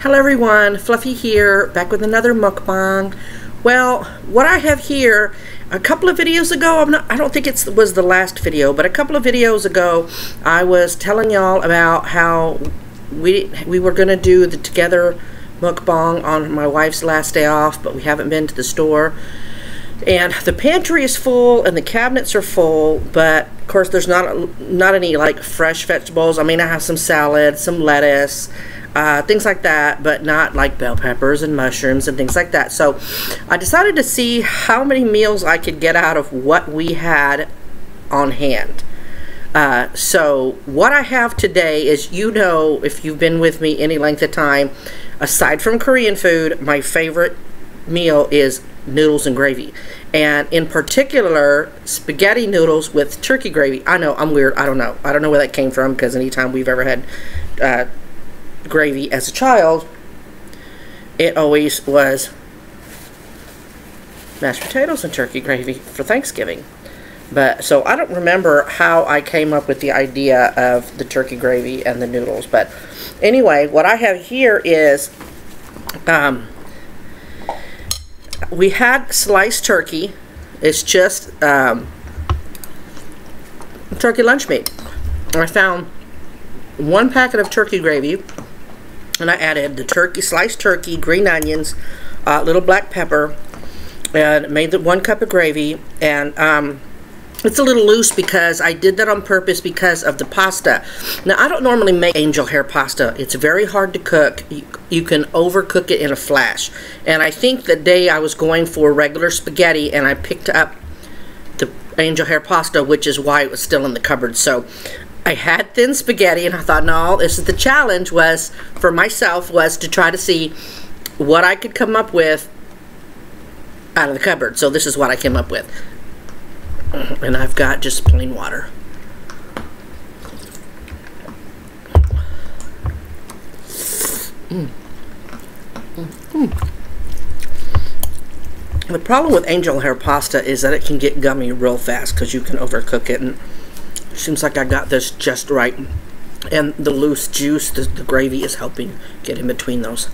Hello everyone, Fluffy here, back with another mukbang. Well, what I have here, a couple of videos ago, I don't think it was the last video, but a couple of videos ago, I was telling y'all about how we were going to do the together mukbang on my wife's last day off, but we haven't been to the store. And the pantry is full and the cabinets are full, but of course there's not any like fresh vegetables. I mean, I have some salad, some lettuce, things like that, but not like bell peppers and mushrooms and things like that. So I decided to see how many meals I could get out of what we had on hand. So what I have today is, you know, if you've been with me any length of time, aside from Korean food, my favorite meal is noodles and gravy, and in particular spaghetti noodles with turkey gravy. I know I'm weird. I don't know where that came from, because anytime we've ever had gravy as a child, it always was mashed potatoes and turkey gravy for Thanksgiving. But so I don't remember how I came up with the idea of the turkey gravy and the noodles. But anyway, what I have here is we had sliced turkey. It's just turkey lunch meat. I found one packet of turkey gravy, and I added the sliced turkey, green onions, little black pepper, and made the 1 cup of gravy. And it's a little loose because I did that on purpose because of the pasta. Now, I don't normally make angel hair pasta. It's very hard to cook. You can overcook it in a flash. And I think the day I was going for regular spaghetti and I picked up the angel hair pasta, which is why it was still in the cupboard. So I had thin spaghetti and I thought, no, this is the challenge for myself was to try to see what I could come up with out of the cupboard. So this is what I came up with. And I've got just plain water. The problem with angel hair pasta is that it can get gummy real fast because you can overcook it, and it seems like I got this just right. And the loose juice, the gravy is helping get in between those.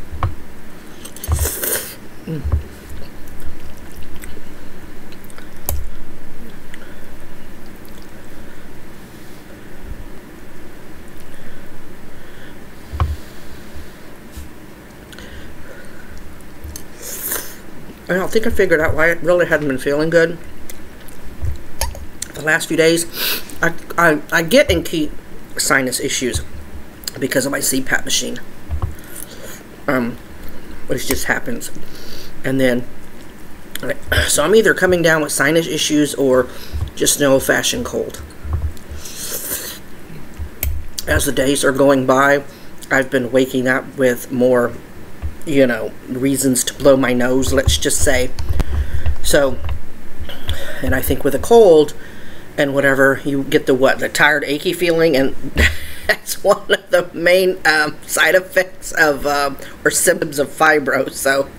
I don't think I figured out why I really hadn't been feeling good the last few days. I get and keep sinus issues because of my CPAP machine. Which just happens. And then, so I'm either coming down with sinus issues or just an old-fashioned cold. As the days are going by, I've been waking up with more, you know, reasons to blow my nose, let's just say. So, and I think with a cold and whatever, you get the tired, achy feeling, and that's one of the main side effects of, or symptoms of fibro. So,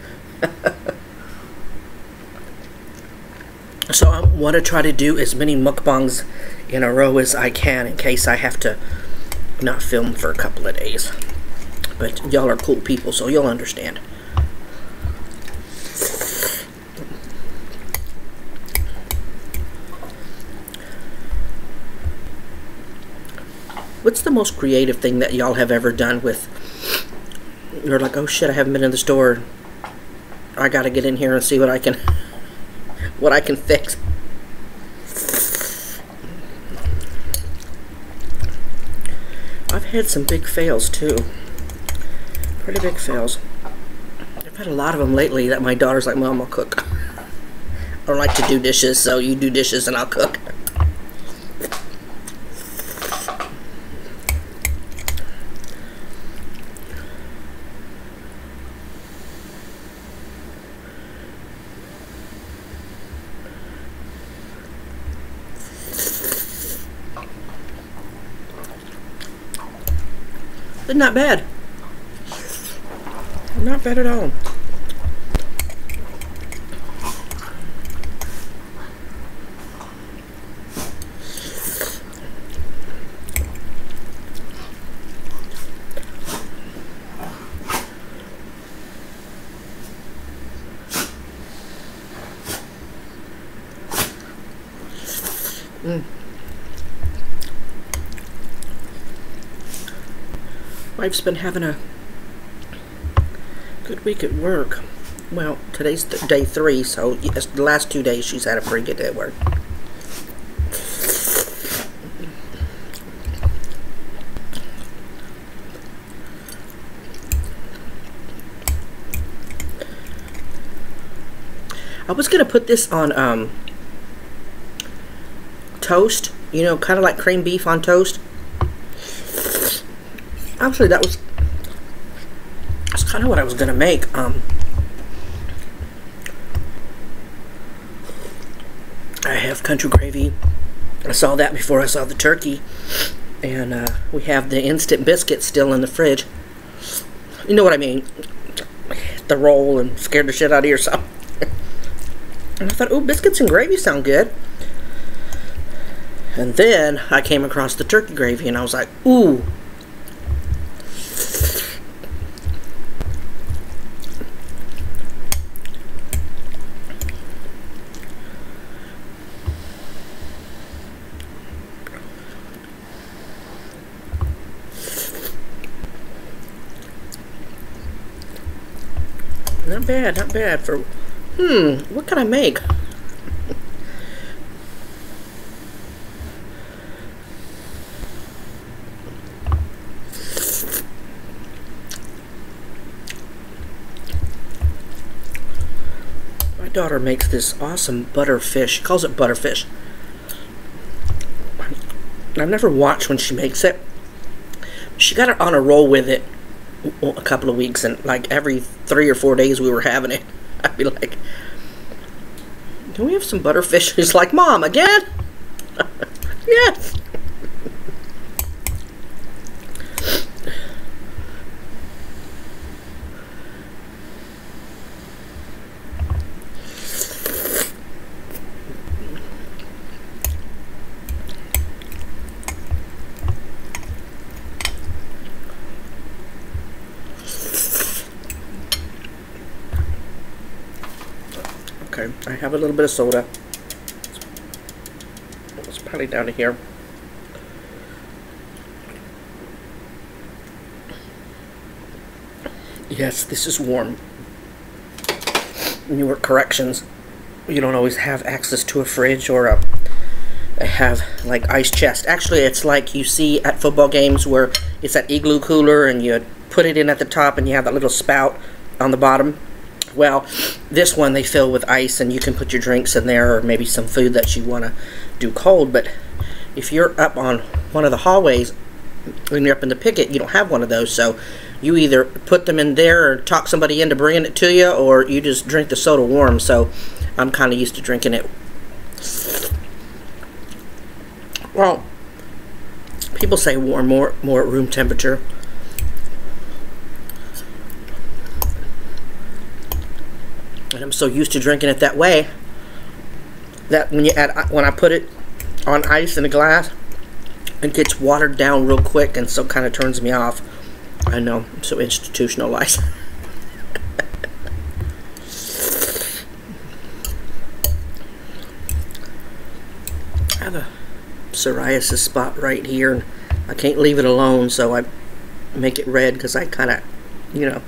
so I want to try to do as many mukbangs in a row as I can in case I have to not film for a couple of days. But y'all are cool people, so you'll understand. What's the most creative thing that y'all have ever done with, you're like, oh shit, I haven't been in the store, I gotta get in here and see what I can fix. I've had some big fails too. Pretty big fails. I've had a lot of them lately that my daughter's like, Mom, I'll cook. I don't like to do dishes, so you do dishes and I'll cook. But not bad. Not bad at all. Wife's been having a good week at work. Well, today's day 3, so yes, the last 2 days she's had a pretty good day at work. I was gonna put this on toast, you know, kind of like creamed beef on toast. Actually, that's kind of what I was gonna make. I have country gravy. I saw that before I saw the turkey, and we have the instant biscuits still in the fridge. You know what I mean? The roll and scared the shit out of yourself. And I thought, oh, biscuits and gravy sound good. And then I came across the turkey gravy, and I was like, ooh. Not bad, not bad for, what can I make? My daughter makes this awesome butterfish. She calls it butterfish. I've never watched when she makes it. She got it on a roll with it a couple of weeks, and like every 3 or 4 days we were having it. I'd be like, can we have some butterfish? She's like, Mom, again? Yes. Okay, I have a little bit of soda. It's probably down to here. Yes, this is warm. Newer corrections, you don't always have access to a fridge or they have like ice chest. Actually, it's like you see at football games where it's that igloo cooler and you put it in at the top and you have that little spout on the bottom. Well, this one they fill with ice, and you can put your drinks in there, or maybe some food that you want to do cold. But if you're up on one of the hallways, when you're up in the picket, you don't have one of those. So you either put them in there or talk somebody into bringing it to you, or you just drink the soda warm. So I'm kind of used to drinking it. Well, people say warm, more at room temperature. And I'm so used to drinking it that way that when I put it on ice in a glass, it gets watered down real quick, and so kind of turns me off. I know, I'm so institutionalized. I have a psoriasis spot right here, and I can't leave it alone, so I make it red because I kind of, you know,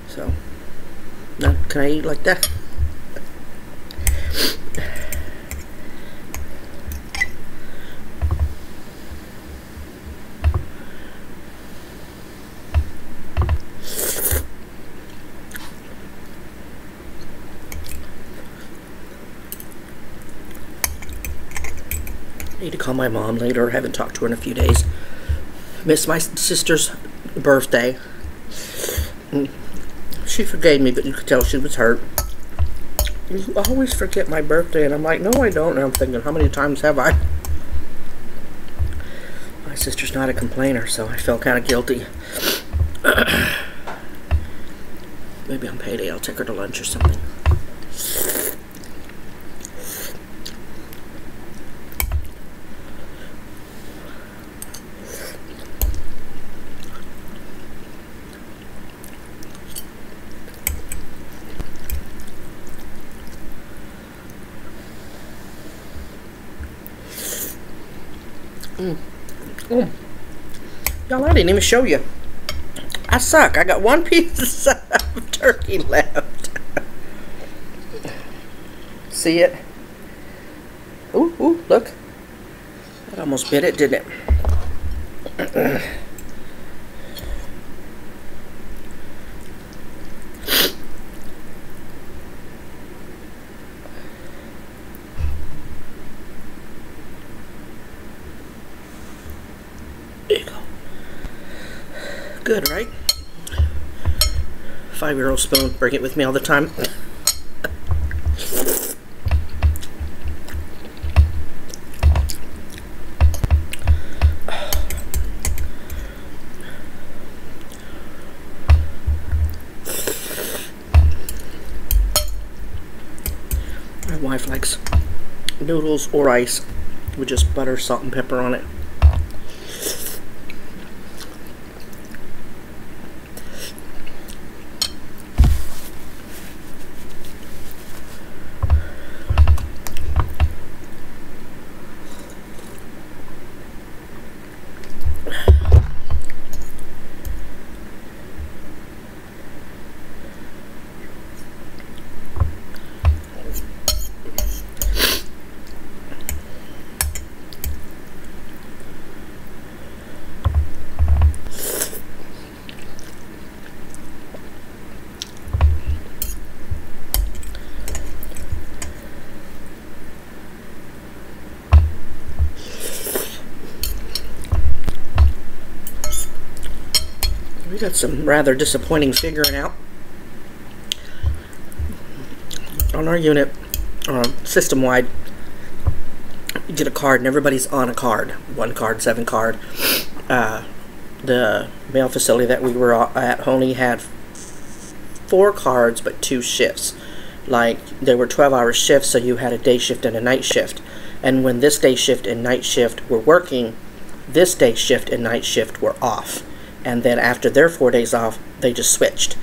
so. Now, can I eat like that? I need to call my mom later. I haven't talked to her in a few days. Missed my sister's birthday. She forgave me, but you could tell she was hurt. You always forget my birthday, and I'm like, no, I don't. And I'm thinking, how many times have I? My sister's not a complainer, so I felt kind of guilty. Maybe on payday I'll take her to lunch or something. Y'all, I didn't even show you. I suck. I got one piece of turkey left. See it? Ooh, ooh, look. That almost bit it, didn't it? There you go. Good, right? 5-year-old spoon. Bring it with me all the time. My wife likes noodles or rice with just butter, salt, and pepper on it. We got some rather disappointing figuring out on our unit, system-wide. You get a card and everybody's on a card. 1 card, 7 card. The mail facility that we were at only had 4 cards but 2 shifts. Like, they were 12-hour shifts, so you had a day shift and a night shift. And when this day shift and night shift were working, this day shift and night shift were off. And then after their 4 days off, they just switched.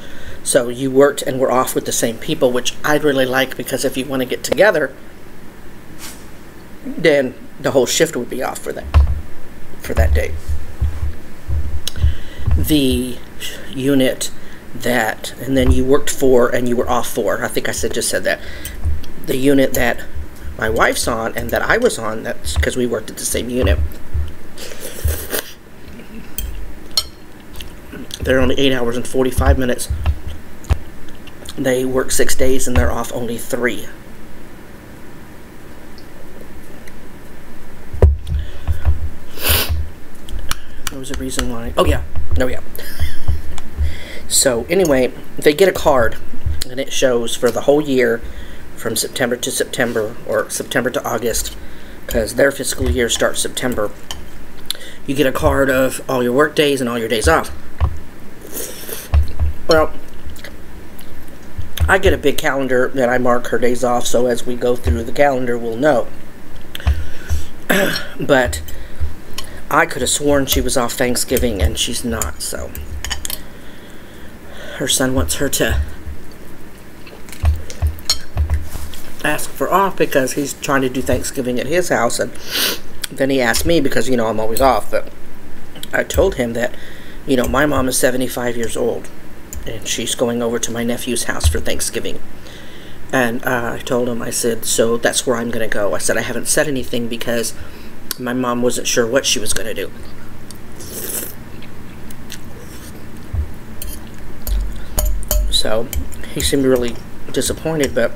So you worked and were off with the same people, which I really like, because if you want to get together, then the whole shift would be off for that day. The unit that, and then you worked 4 and you were off 4. I think I just said that. The unit that my wife's on and that I was on, that's because we worked at the same unit. They're only 8 hours and 45 minutes. They work 6 days and they're off only 3. There was a reason why. Oh yeah. Oh yeah. So anyway, they get a card and it shows for the whole year from September to September, or September to August, because their fiscal year starts September. You get a card of all your work days and all your days off. Well, I get a big calendar that I mark her days off, so as we go through the calendar, we'll know. But I could have sworn she was off Thanksgiving, and she's not, so her son wants her to ask for off because he's trying to do Thanksgiving at his house, and then he asked me because, you know, I'm always off, but I told him that, you know, my mom is 75 years old. And she's going over to my nephew's house for Thanksgiving. And I told him, I said, so that's where I'm going to go. I said, I haven't said anything because my mom wasn't sure what she was going to do. So he seemed really disappointed, but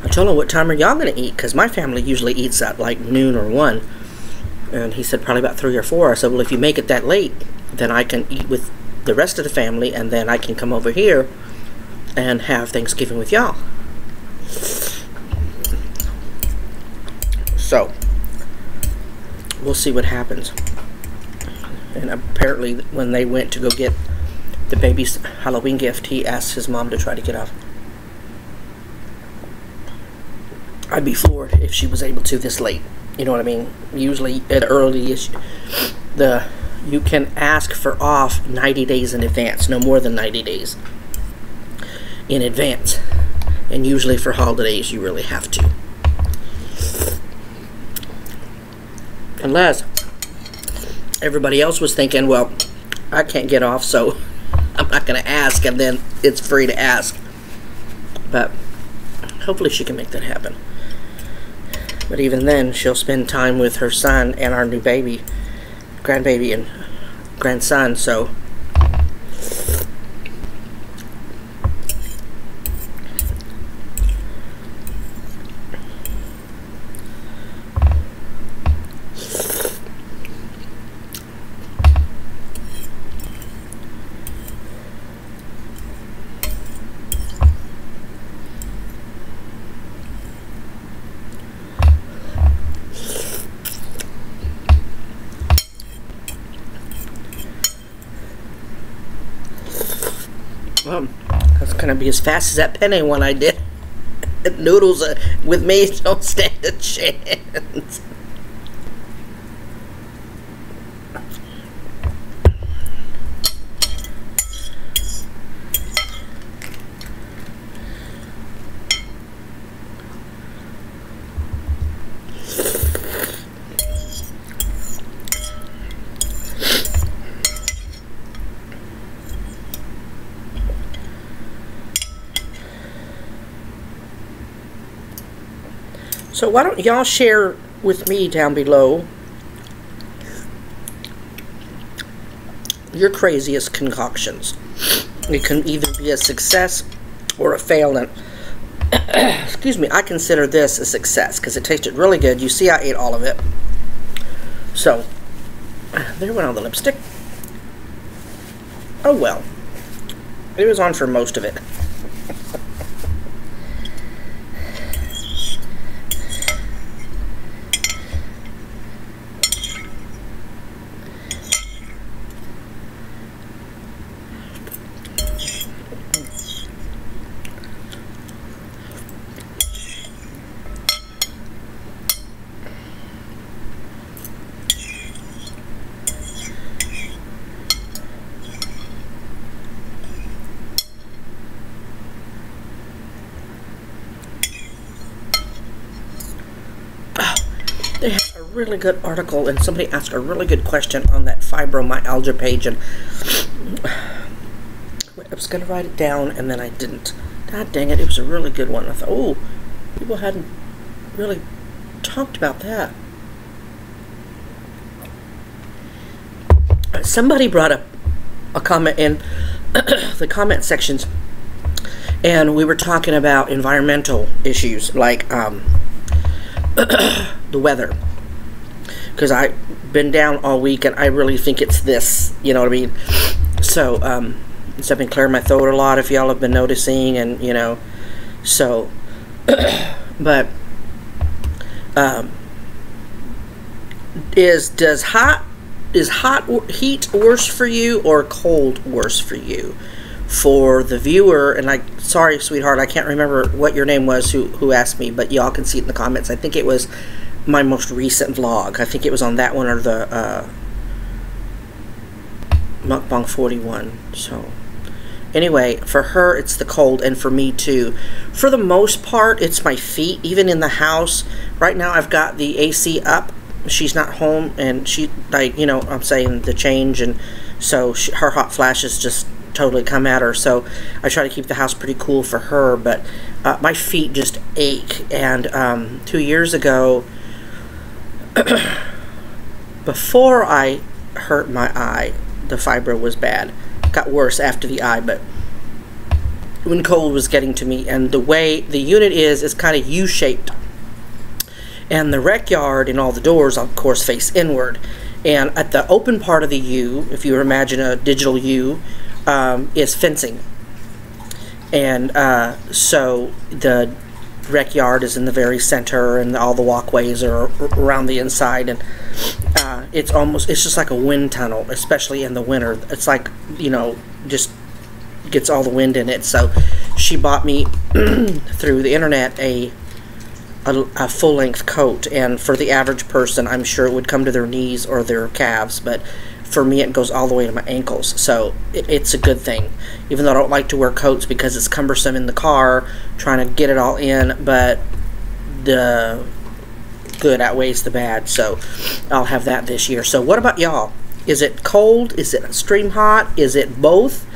I told him, what time are y'all going to eat? Because my family usually eats at like noon or 1. And he said, probably about 3 or 4. I said, well, if you make it that late, then I can eat with the rest of the family, and then I can come over here and have Thanksgiving with y'all. So we'll see what happens. And apparently when they went to go get the baby's Halloween gift, he asked his mom to try to get off. I'd be floored if she was able to this late. You know what I mean? Usually at earliest, you can ask for off 90 days in advance, no more than 90 days in advance. And usually for holidays, you really have to. Unless everybody else was thinking, well, I can't get off, so I'm not going to ask, and then it's free to ask. But hopefully she can make that happen. But even then, she'll spend time with her son and our new baby, grandbaby and grandson, so that's gonna be as fast as that penne one I did. Noodles with me don't stand a chance. So why don't y'all share with me down below your craziest concoctions. It can either be a success or a fail. And excuse me, I consider this a success because it tasted really good. You see I ate all of it. So there went all the lipstick. Oh well. It was on for most of it. They had a really good article, and somebody asked a really good question on that fibromyalgia page, and I was going to write it down, and then I didn't. God dang it, it was a really good one. I thought, oh, people hadn't really talked about that. Somebody brought up a comment in the comment sections, and we were talking about environmental issues, like the weather, because I've been down all week and I really think it's this, you know what I mean? So so I've been clearing my throat a lot, if y'all have been noticing, and you know, so but is heat worse for you or cold worse for you? For the viewer, and sorry sweetheart, I can't remember what your name was who asked me, but y'all can see it in the comments. I think it was my most recent vlog. I think it was on that one or the Mukbang.41. So anyway, for her it's the cold, and for me too. For the most part it's my feet, even in the house. Right now I've got the AC up. She's not home, and she, like, you know, I'm saying the change, and so her hot flashes just totally come at her, so I try to keep the house pretty cool for her, but my feet just ache. And 2 years ago, before I hurt my eye, the fibro was bad. Got worse after the eye, but when cold was getting to me, and the way the unit is kind of U-shaped, and the rec yard and all the doors of course face inward, and at the open part of the U, if you imagine a digital U, is fencing, and so the rec yard is in the very center, and all the walkways are around the inside, and it's just like a wind tunnel, especially in the winter. It's like, you know, just gets all the wind in it. So she bought me through the internet a full-length coat, and for the average person I'm sure it would come to their knees or their calves, but for me it goes all the way to my ankles, so it's a good thing, even though I don't like to wear coats because it's cumbersome in the car trying to get it all in, but the good outweighs the bad, so I'll have that this year. So what about y'all? Is it cold? Is it extreme hot? Is it both?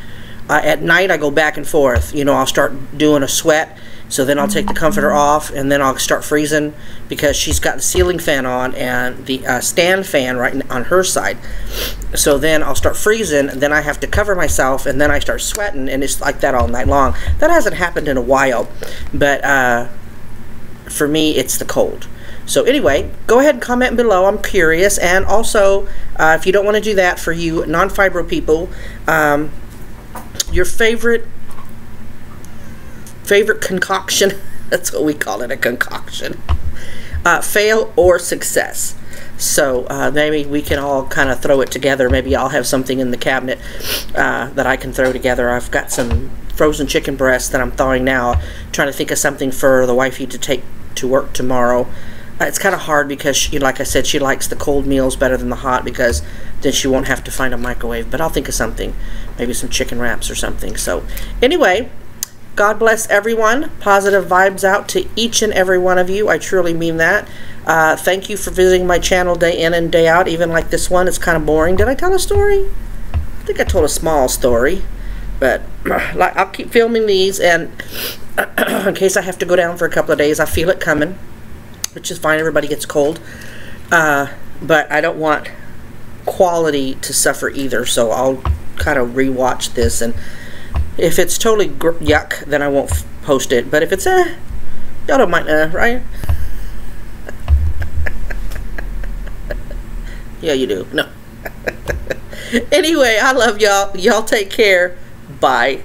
At night I go back and forth. You know, I'll start doing a sweat, so then I'll take the comforter off, and then I'll start freezing because she's got the ceiling fan on and the stand fan right on her side. So then I'll start freezing, and then I have to cover myself, and then I start sweating, and it's like that all night long. That hasn't happened in a while, but for me it's the cold. So anyway, go ahead and comment below. I'm curious. And also, if you don't want to do that, for you non-fibro people, your favorite concoction, that's what we call it, a concoction, fail or success. So maybe we can all kind of throw it together. Maybe I'll have something in the cabinet that I can throw together. I've got some frozen chicken breasts that I'm thawing now, trying to think of something for the wifey to take to work tomorrow. It's kind of hard because, she, like I said, she likes the cold meals better than the hot, because then she won't have to find a microwave. But I'll think of something, maybe some chicken wraps or something. So anyway, God bless everyone. Positive vibes out to each and every one of you. I truly mean that. Thank you for visiting my channel day in and day out. Even like this one, it's kind of boring. Did I tell a story? I think I told a small story. But like, I'll keep filming these, and in case I have to go down for a couple of days, I feel it coming, which is fine. Everybody gets cold. But I don't want quality to suffer either, so I'll kind of rewatch this, and if it's totally yuck, then I won't post it. But if it's y'all don't mind, right? Yeah, you do. No. Anyway, I love y'all. Y'all take care. Bye.